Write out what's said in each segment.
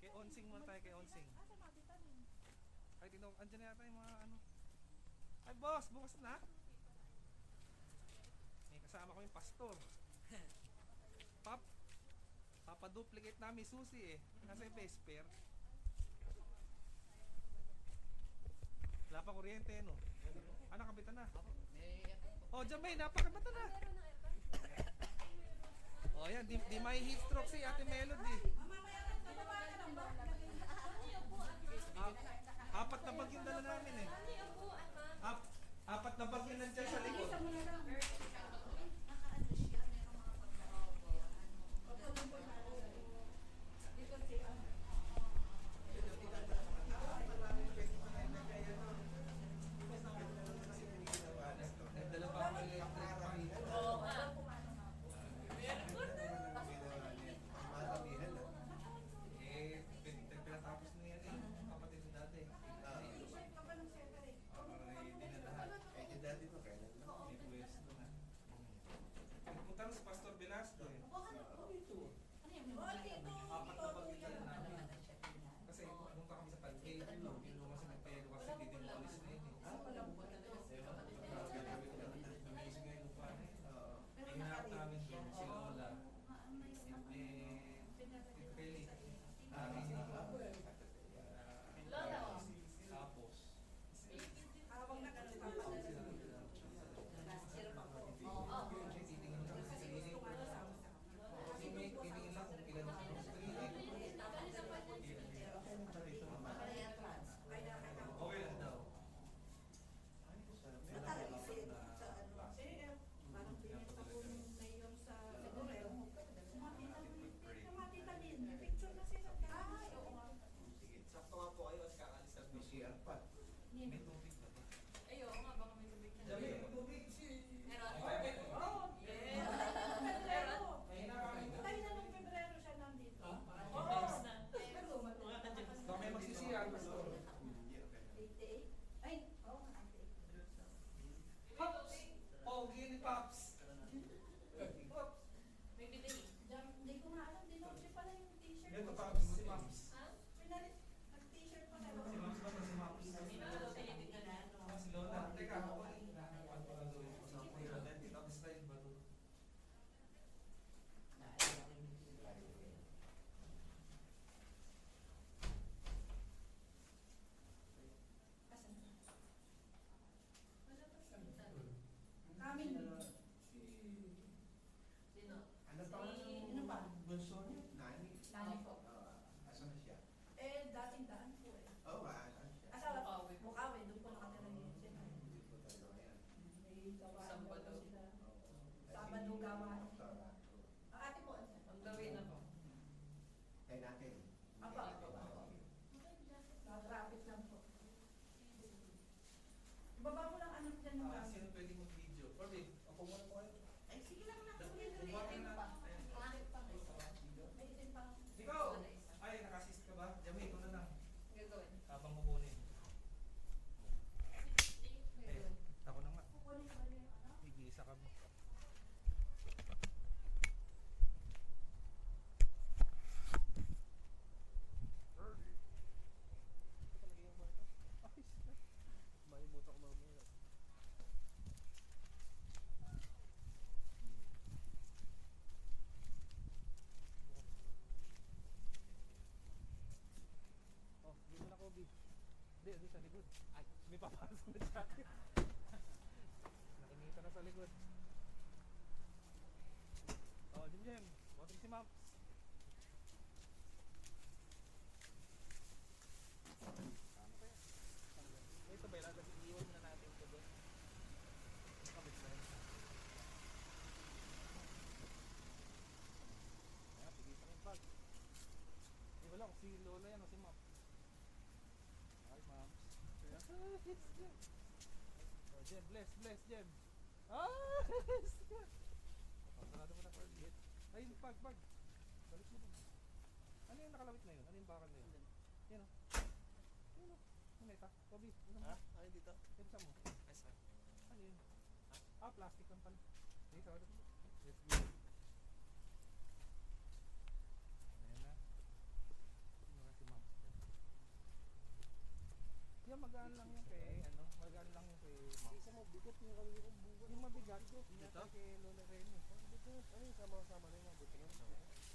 Kay Onsing muna tayo, kay Onsing. Ay, andyan na yata yung mga ano. Ay, boss, bukas na. May kasama ko yung pastor. Papaduplicate namin susi eh. Nasa Vesper. Wala pa kuryente, no? Ah, nakabitan na. Oh, Jamay, napakabata na. Oh, yan. Di may heat stroke si Ate Melody. Apat na bag yung dala namin eh. Apat na bag yung nandiyan sa likod. Nagdala pa ako electric fan. Pinatapos na yan eh. Kapatid ko dati. Dati to kailan lang. May pwesto na. Punta na sa Pastor Velasco eh. Apat na bag yung dala namin. Kasi nung kami sa Taguig, yung lumang sa nagpayalo kasi hindi din umalis na yun eh. Amazing nga yung lupa na yun. Hinahap namin doon si Lola. Kelly. Tapos. Habang nagkakasama sila. Titingin lang sa sarili. Titingin lang kung ilan ang okay lang daw. Parang pinita ko yung mayor sa Sigurel. Sumatita din. May picture na sila. Ay, oo nga. Sige, sakto nga po kayo kasi kakalis na po. CR pa. May tubig na ba? Ayo, nga baka may tubig na. Dami yung tubig. Meron? Oo. Yes. Febrero. Ayun na kami. Tayo na nung Febrero siya nandito. Mga times na. Baka may magsisiyar, Pastor. 88? Ay, oo nga, 88. Pops! Pogi ni Pops! Pops! May biday. Hindi ko nga alam, dinodge pala yung t-shirt. Ito Pops, si Pops. Ha? Pinalit, nag-t-shirt pa kayo. Si Pops ba ito? Si Pops? May nakarotility ka na. Ah, si Lola. Teka, ako ay hinahangaan ko lang gawin ko sa kuya. Dati, tapos style ba ito? Kamin. Sino? Ano pa Sino pa? bunso niya? Nani. Nani po. Asan na siya? Dating daan po eh. Oo, asan siya? Asawa ko, Bukawi. Bukawi, doon po nakatira yun sila. Hindi ko talaga yan. May gawain Sabado. daw sila. Sabado gawain. Ang ate po, ano? Ang gawin na po. Kay natin. Apa, apa. Traffic lang po. Ibaba mo lang anak dyan yung gamit. Sino pwede mag-video? Pwede, ako muna po kayo. Ay, sige lang na. Bumatin na. Ayan. May itin pa. Ikaw! Ay, naka-assist ka ba? Jami, ito na lang. Gagawin. Habang kukunin. Eh, ako na nga. Kukunin ko yung ano. Igisa ka mo. Ito talaga yung mga ito. Ayos na. Maimuta ko mamaya. Oh, dito na Kobe. Hindi, dito sa likod. Ay, may papasok na jacket. Nakinita na sa likod. Oh, Jem. Watering si Ma'am. Ano kaya? Ito ba, iwan muna natin ito doon. Nakabit na rin. Ayan, pigitan yung bag. Di wala kung si Lola yan o si Ma'am. Hi, Ma'am. Oh, Jem, bless, Jem. Ah, yes! Sarado mo na for it. Ay, pag. Balik mo doon. Ano yung nakalawit na yun? Ano yung bakal na yun? Yan o. Yan o. Ano ito? Kobe, ano mo? Ha? Ay, dito. Ibsa mo. Ay, sir. Ano yun? Ah, plastic lang pala. Sige, sarado mo. Let's go. Ayan na. mabigat yung kanina kong buwan. Yung mabigat ko. Dito? Kay Lola Remy. Ang bigat. Ano yung sama-sama na yung mga buto lang?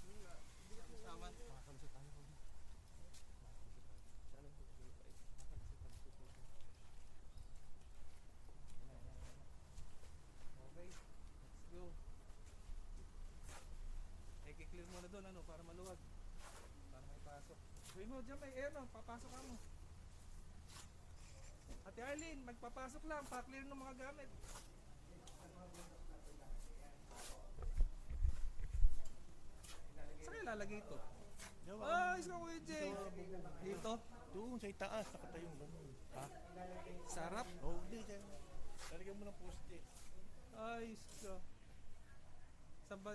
Yung nga, bigat yung Tama. Makakalusot tayo ko. Sana po yung pa eh. Makakalusot tayo ko. Okay, let's go. Eh, kiklear mo na doon, ano, para maluwag. Para may pasok. Gawin mo dyan, may air, no? Papasok ka mo. Ate Arlene, magpapasok lang, pa-clear ng mga gamit. Saan kayo lalagay ito? Ah, isa ko Jay. Dito? Doon sa itaas, nakatayong ganun. Ha? Sarap. Oh, hindi. Talagyan mo ng poste. Ay, isa. Saan ba?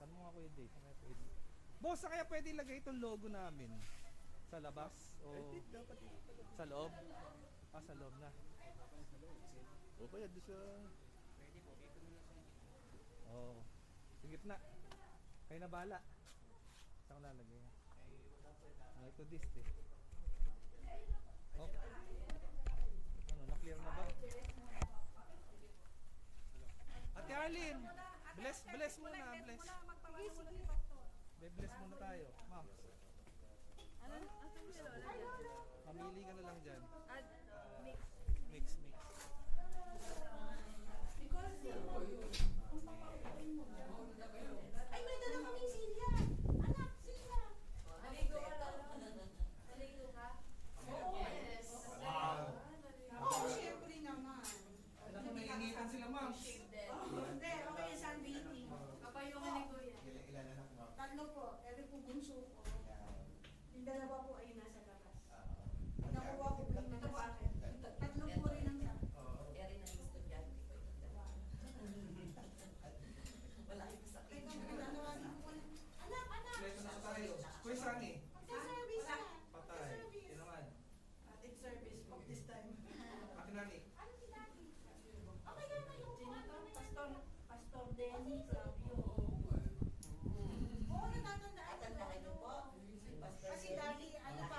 Tanong mo nga Kuya Jay, saan kaya pwede? Boss, saan kaya pwede ilagay itong logo namin? Sa labas? O Dapat sa loob? Ah, sa loob na. o kaya doon sa... Oo. Sa gitna. Kayo na bala. Saan ko lalagay? Ito dist eh. Oh. Ano, na-clear na ba? Ate Arlene! Bless muna, bless. Bless muna tayo. Ma'am, Ano? Asan si Lola dyan? mamili ka na lang dyan. Mix. Mix. Ay, may dala kaming silya. Anak, silya. Naligo ka lang. Naligo ka? Yes. Oo, syempre naman. Alam ko, naiinitan sila, ma'am. Shave din. Hindi, okay yung sunbathing. Kapayungan ni Kuya. Ilan na po? Tatlo po, ere po bunso ko. Yung dalawa po ay nasa labas. Ah, Nakuha ko po yung mga sa akin. Tatlo po rin ang sa akin. Eri ng estudyante ko itong dalawa. Wala yung sakit. Teka muna, nawagin ko na. Anak, anak! Bless na tayo. Kuya Sunny. Mag-service na. Patay. Yan naman. Ating service po this time. Ate Nani. Ano si Daddy? Okay na na yung sino to? Pastor Denny Flavio. Oo, natatandaan ko. Tatandaan niyo po. Si Pastor Kasi Denny. dati, ano pa,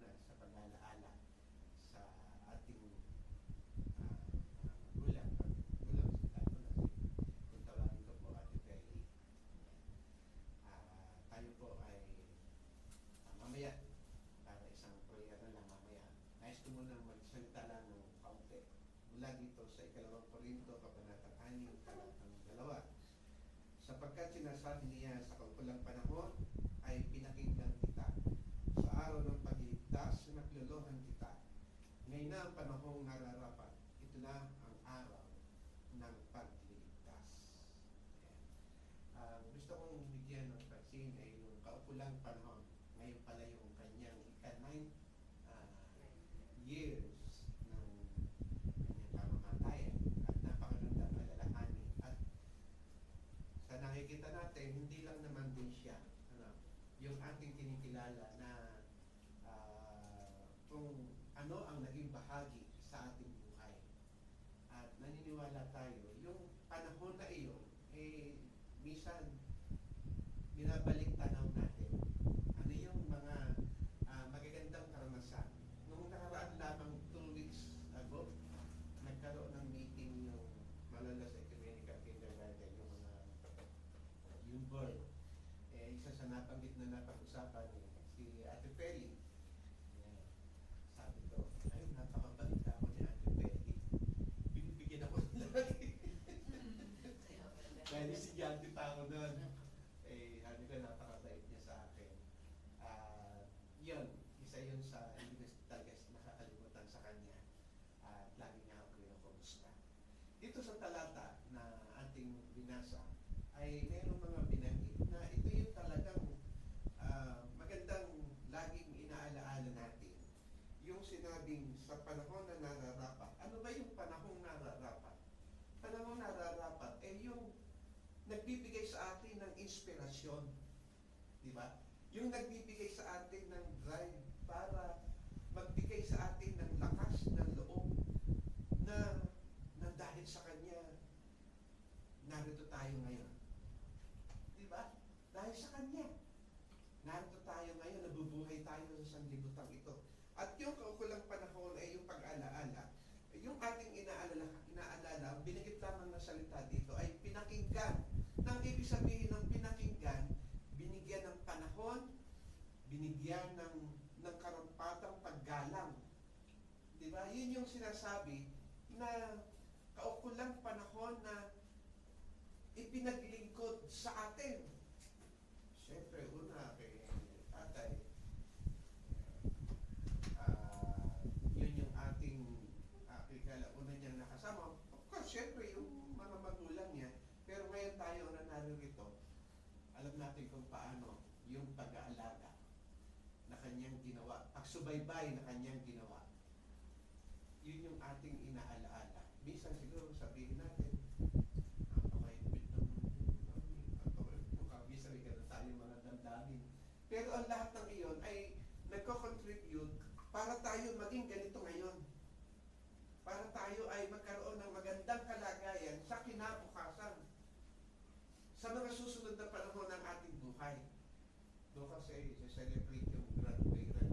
na sa pag-alaala sa ating magulang, magulang si Tato na kung tawagin ko po Ate Pelly. Tayo po ay mamaya, para isang prayer na lang mamaya. Nais ko muna magsalita lang ng kaunti mula dito sa 2 Korinto, Kabanatang 6, talatang 2. Sapagkat sinasabi niya sa kaukulang panahon ay pinakinggan kita. Sa araw ng pagligtas, nagluluhan kita. Ngayon na ang panahong nararapat. Ito na ang araw ng pagligtas. Gusto kong bigyan ng pansin ay yung kaukulang panahon. Ngayon pala yung kanyang ika-9 years ng kanyang kamamatayan at napakagandang alalahanin. At sa nakikita natin, hindi lang naman din siya yung ating kinikilala na kung ano ang naging bahagi sa ating buhay. At naniniwala tayo, yung panahon na iyon, minsan binabalik tanaw natin. Ano yung mga magagandang karanasan. Nung nakaraan lamang 2 weeks ago, nagkaroon ng meeting yung malala sa Ecumenical Kindergarten, yung bird. Isa sa nabanggit na napag-usapan si Ate Pelly. Sabi ko, ay napakabait ako ni Ate Pelly. Binibigyan ako ng lagi. Dahil si Janty pa ako nun. Sabi ko napakabait niya sa akin. Yun, isa yun sa hindi na talaga nakakalimutan sa kanya. Lagi niya ako kinukumusta. Dito sa talata na ating binasa, ay mayroong mga binanggit na ito yung talagang magandang laging inaalaala natin. Yung sinabing sa panahon na nararapat. Ano ba yung panahong nararapat? Panahong nararapat ay yung nagbibigay sa atin ng inspirasyon. Di ba? Yung nagbibigay sa atin ng drive para magbigay sa atin ng lakas ng loob na dahil sa Kanya, narito tayo ngayon. Diba? Dahil sa Kanya. Narito tayo ngayon, nabubuhay tayo sa sanlibutan ito. At yung kaukulang panahon ay yung pag-alaala. Yung ating inaalala, binigit lamang na salita dito, ay pinakinggan. Nang ibig sabihin ng pinakinggan, binigyan ng panahon, binigyan ng karampatang paggalang. Diba? Yun yung sinasabi na kaukulang panahon na ipinaglingkod sa atin. Siyempre, una kay tatay, yun yung ating una niyang nakasama. Of course, siyempre, yung mga magulang niya. Pero ngayon tayo na naririto, alam natin kung paano yung pag-aalaga na kanyang ginawa, pagsubaybay na kanyang ginawa. Yun yung ating inaalaala. Minsan siguro sabihin natin, pero ang lahat ng iyon ay nagko-contribute para tayo maging ganito ngayon. Para tayo ay magkaroon ng magandang kalagayan sa kinabukasan. Sa mga susunod na panahon ng ating buhay. Bukas ay celebrate yung graduation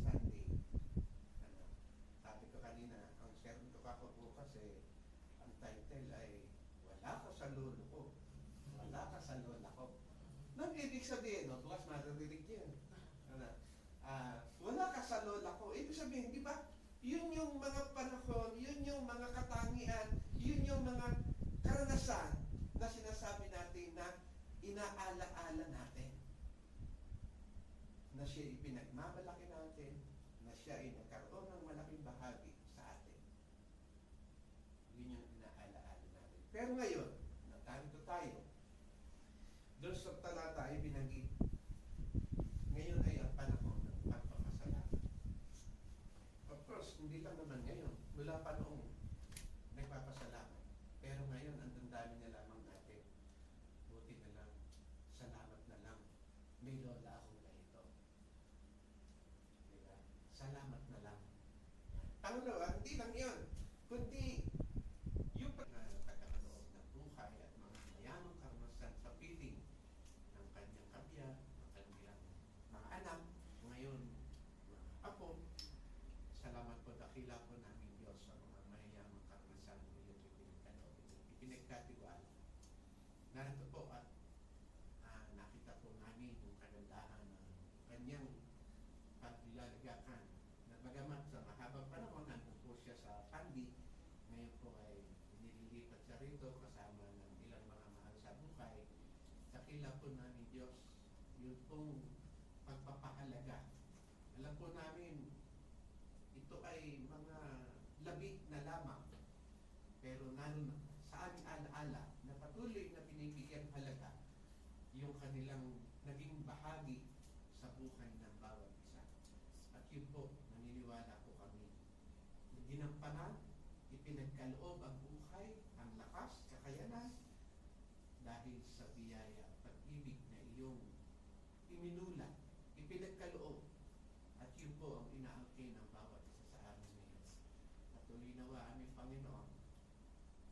Sunday. Sabi ko kanina, ang sermon ko kako bukas ang title ay Wala Ka sa Lolo Ko. Wala Ka sa Lola Ko. Nang ibig sabihin, bukas maririnig yun. Wala ka sa lola ko. Ibig sabihin, di ba? Yun yung mga panahon, yun yung mga katangian, yun yung mga karanasan na sinasabi natin na inaala-ala natin. Na siya ipinagmamalaki natin, na siya ay nagkaroon ng malaking bahagi sa atin. Yun yung inaala-ala natin. Pero ngayon, natarito tayo, doon sa talata ay binanggit, ngayon ay ang panahon ng pagpapasalamat. Of course, hindi lang naman ngayon. Mula pa noong nagpapasalamat. Pero ngayon, ang dami na lamang natin. Buti na lang, salamat na lang. May lola akong ganito. Diba? Salamat na lang. Pangalawa, hindi lang yun. Kundi, yung pagkakaloob ng buhay at mga mayamang karanasan sa piling ng kanyang kabya, ng kanyang mga anak, ngayon, mga katiwala. Narito po at nakita po namin yung kagandahan ng kanyang paglalagakan na bagamat sa mahabang panahon nandun po siya sa Pandi, ngayon po ay nililipat siya rito kasama ng ilang mga mahal sa buhay. Dakila po namin Diyos, yun pong pagpapahalaga. Alam po namin, ito ay mga labi na lamang, pero naroon sa aming alaala na patuloy na binibigyan halaga yung kanilang naging bahagi sa buhay ng bawat isa. At yun po, naniniwala po kami. Ginampanan, ipinagkaloob ang buhay, ang lakas, kakayanan, dahil sa biyaya at pag-ibig na iyong iminula, ipinagkaloob. At yun po ang inaangkin ng bawat isa sa amin ngayon. Patuloy nawa aming Panginoon,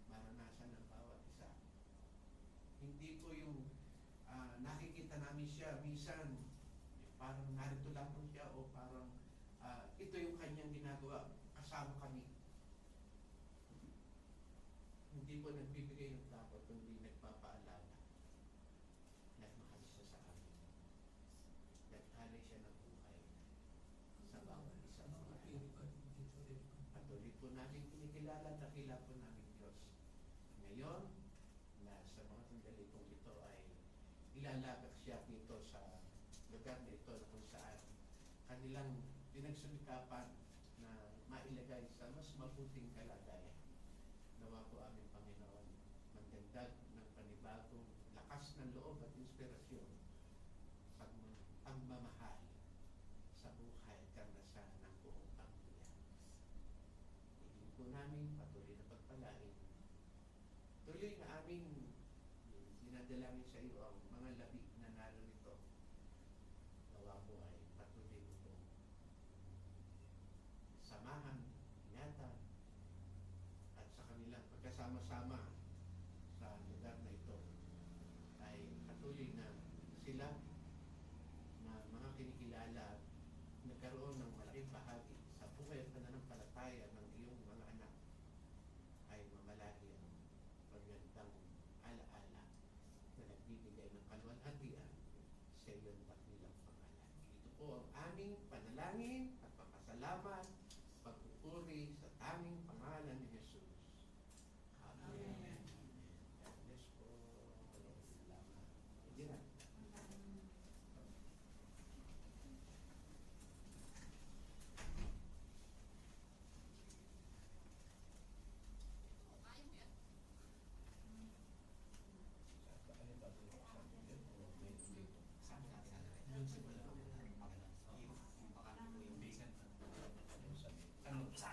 maranasan ng bawat isa. Hindi po yung nakikita namin siya minsan parang narito lang po siya o parang ito yung kanyang ginagawa kasama kami. Hindi po nagbibigay ng takot kundi nagpapaalala. Nagmahal siya sa amin. Naghalay siya ng buhay sa bawat isa. Patuloy po namin kinikilala, dakila po namin Diyos. Ngayon, na sa mga sandali kong ito ay ilalagak siya dito sa lugar na ito na kung saan kanilang pinagsumikapan na mailagay sa mas mabuting kalagayan. Nawa po aming Panginoon magdagdag ng panibagong lakas ng loob at inspirasyon pagmamahal sa buhay at karanasan ng buong pamilya. Higing po namin patuloy na pagpalain. Tuloy na aming dinadalangin sa iyo ang mga labi na narito. Nawa po ay patuloy mo po samahan, ingatan, at sa kanilang pagkasama-sama sa lugar na ito ay patuloy na sila na mga kinikilala at nagkaroon ng malaking bahagi sa buhay at pananampalataya ng iyong mga anak ay mamalagi ang magandang alaala na nagbibigay ng kaluwalhatian sa iyong dakilang pangalan. Ito po ang aming panalangin at papasalamat, pagpupuri sa tanging pangalan ni Jesus. Amen. God bless po. Salamat. Hindi na.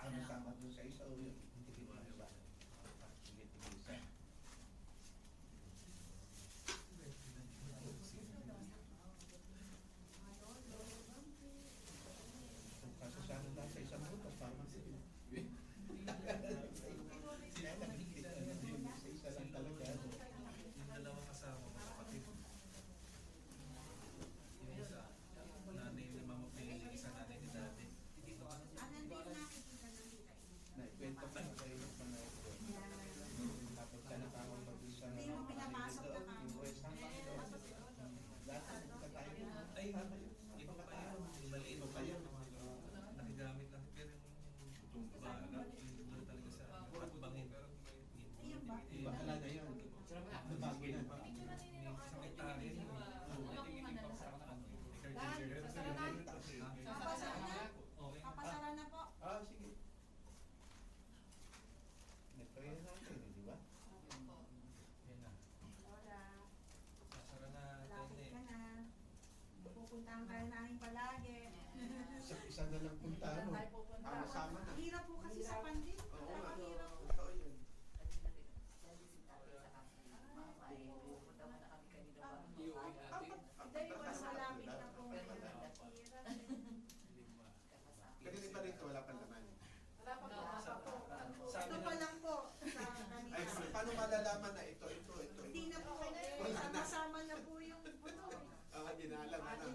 Ano tama doon sa isa o yun? Hindi ba? Sige, isa. Kasasano lang sa isang butas, parang sige. Sa isa lang talaga. Yung dalawa kasama, kapatid. Yung isa, nanay ni Mama Pili, yung isa nanay ni Daddy. Naikwento ko na kayo ng panay ko. Tapos ka nakakapag-isa na Hindi mo pinapasok na kamo. yung West Ham Panginoon. Lahat ng katayo. Ay, iba pa yun. Yung maliit pa yun. Nakigamit lang. Pero yung baga, yung doon talaga sa patbangin. Ayun ba? Iba talaga yun. Bago yan. Sa may tali. Papasara na? Okay. Papasara na po. Sige. Nag-pray natin, di ba? Yan na. Lola, Sasara na tayo malapit eh. ka na. Pupuntahan kayo namin palagi. Isa na lang punta, ano? Sama na. Hirap po kasi sa pandit. Oo nga, Napakahirap po. totoo yun. Mas malapit na po. Hirap. Kasi ba rito wala pang laman? Ito pa lang po sa kanila. Ay, paano malalaman na ito? Hindi na po. Sama-sama na po yung ano. Hindi na alam, ano?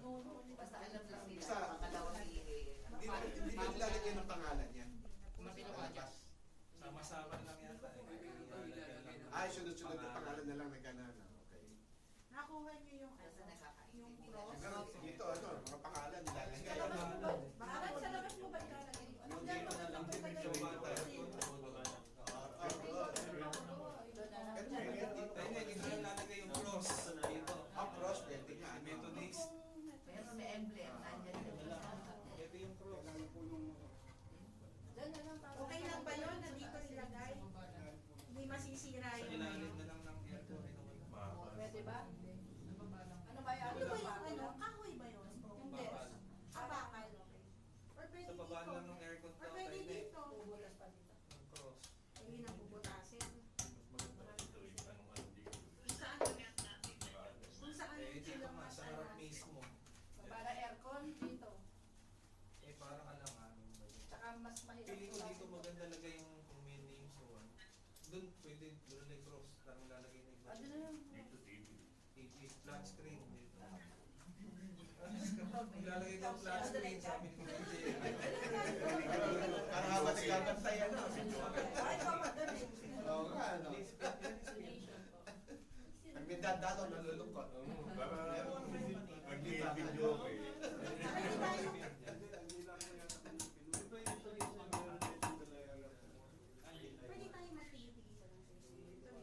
Basta alam lang nila, Isa. pangalawang Hindi na nilalagay ng pangalan yan. Sama-sama lang yata eh. Ay, sunod-sunod din, doon na yung cross. Parang lalagay na yung Ano na lang? TV, flat screen dito. Lalagay daw flat screen, sabi ni KJ. Parang habang nagbabantayan na. Ay, pamadali. Oo nga, ano. Destination po. Pag may dadalo, nalulungkot. Mag-video ko eh. Pwede tayo. Pwede tayo magtigil-tigil sa lang sa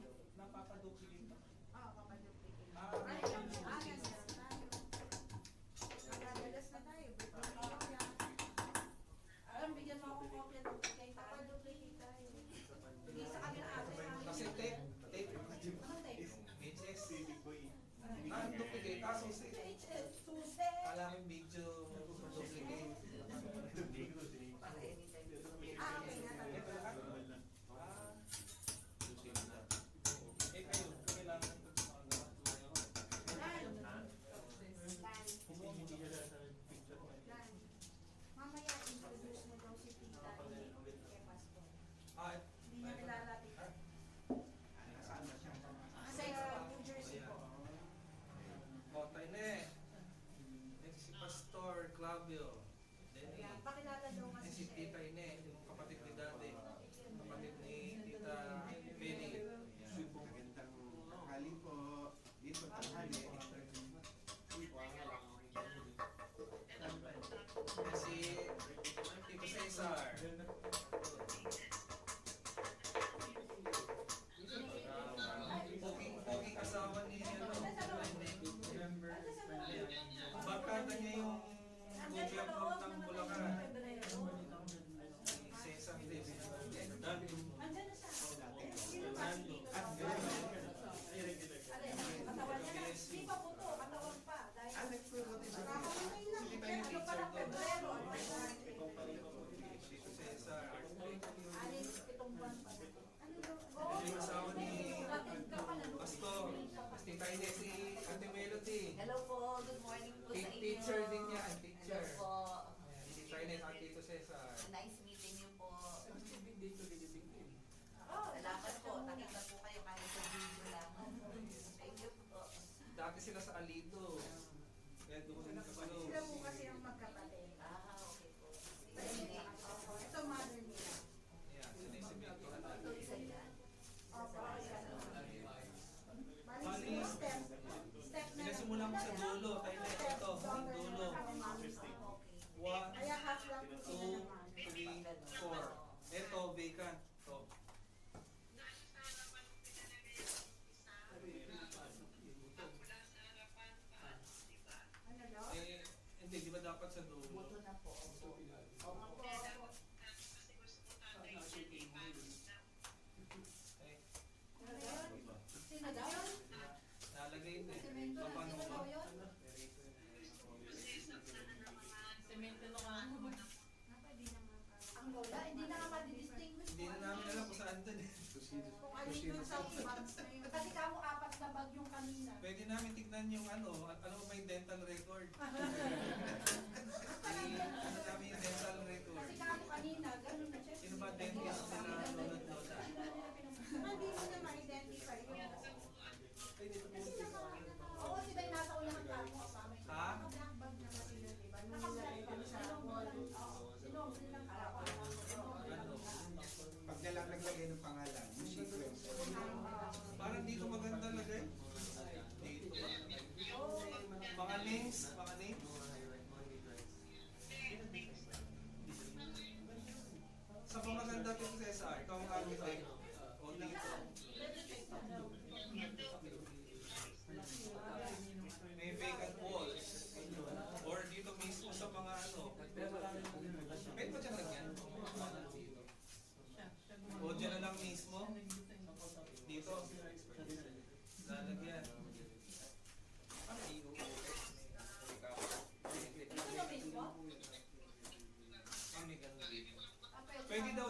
ito. Napapaduplicate pa. Oo, papaduplicate. Ah, Ay, ganyan tayo. Magdadalas na tayo. Alam, bigyan mo akong kopya ng kay papaduplicate tayo. Hindi sa kanila ate. Kasi tape. Ano tayo? VHS. Ah, duplicate. Ah, susi. Tuesday. Kala ko yung video duplicate. Para anytime. Ah, okay na. Ah, susi na. Eh, kayo, kailangan ito sa mga gawa. Lan. Mamaya introduce mo daw si Tita kay Pastor. Ah, Hindi niya nilalapit. Nasaan na siya? Sa New Jersey po. Kotay na eh. Ito si Pastor Clavio. Denny. Ayan, pakilala daw Yan kasi si siya. Tita Ine, yung kapatid ni Daddy. Kapatid ni Tita Penny. Magandang tanghali po. Dito tanghali. Yan si Tito Cesar. Poking asawa ni Barkada niya yung gobyerno ng Bulacan. Si Cesar din. Andyan na siya. Sino ba? Katawan niya na. Di pa po to, katawan pa. Dahil Nagpulutin sa kakakamay lang. Ano pa lang Pebrero? Tito Cesar. Alis, 7 buwan pa. Ano daw? Oo. Yung asawa ni Kapatid ka pa na. Pastor. Tita Ine si Ate Melody. Hello po, good morning po sa inyo. Teacher din yan, Hello teacher. po. Ayan, Tita Ine at Tito Cesar. Nice meeting you po. Oo. Salamat po. Nakita po kayo kahit sa video lang. Thank you po. Dati sila sa Alido. Kaya doon sila kapalo. Sila po kasi ang magkapatid. Ah, okay po. Ito mother nila. Ayan, sinisibito na Ito natin. isa yan. Opo, isa. Bali, Bali, step na. Pinasimulan ko sa dulo. Tayo na ito, yung dulo. Okay. 1, Kaya half lang po 2, sila naman. 3, 4. Ito, vacant. Ito. Ano daw? Eh, hindi, di ba dapat sa dulo? Buto na po. Opo. Opo. Eh, Ano yun? Sino daw? nalagay na eh. Semento na Paano sino daw ba? yun? Semento na nga. Ang lola, hindi na nga madidistinguish Hindi na namin alam kung saan dun eh. kung ano yung sa bags na yun. Kasi kamo 4 na bag yung kanina. Pwede namin tignan yung ano mo ba yung dental record? Ano namin yung dental record? Kasi kamo kanina, ganun na siya. Sino ba dentist nila nunod lola? Hindi mo na ma-identify yun. Kasi oo, si Bay nasa ulang kamo. Ha? Naka-black bag na kasi yun, diba? Naka-black bag siya. Oo, sinom nilang kamo. Ano? Pag nalang naglagay ng pangalan, yung sequence. Parang dito maganda lagay. Dito ba? Mga links, mga links. Sa mga maganda dito Cesar, ikaw ang architect. O dito. May vacant walls. Or dito mismo sa mga ano. Pwede ba dyan lagyan? O dyan na lang mismo. Dito. Lalagyan. Ano iyo? Ito na mismo? Kami ganun dito. Pwede daw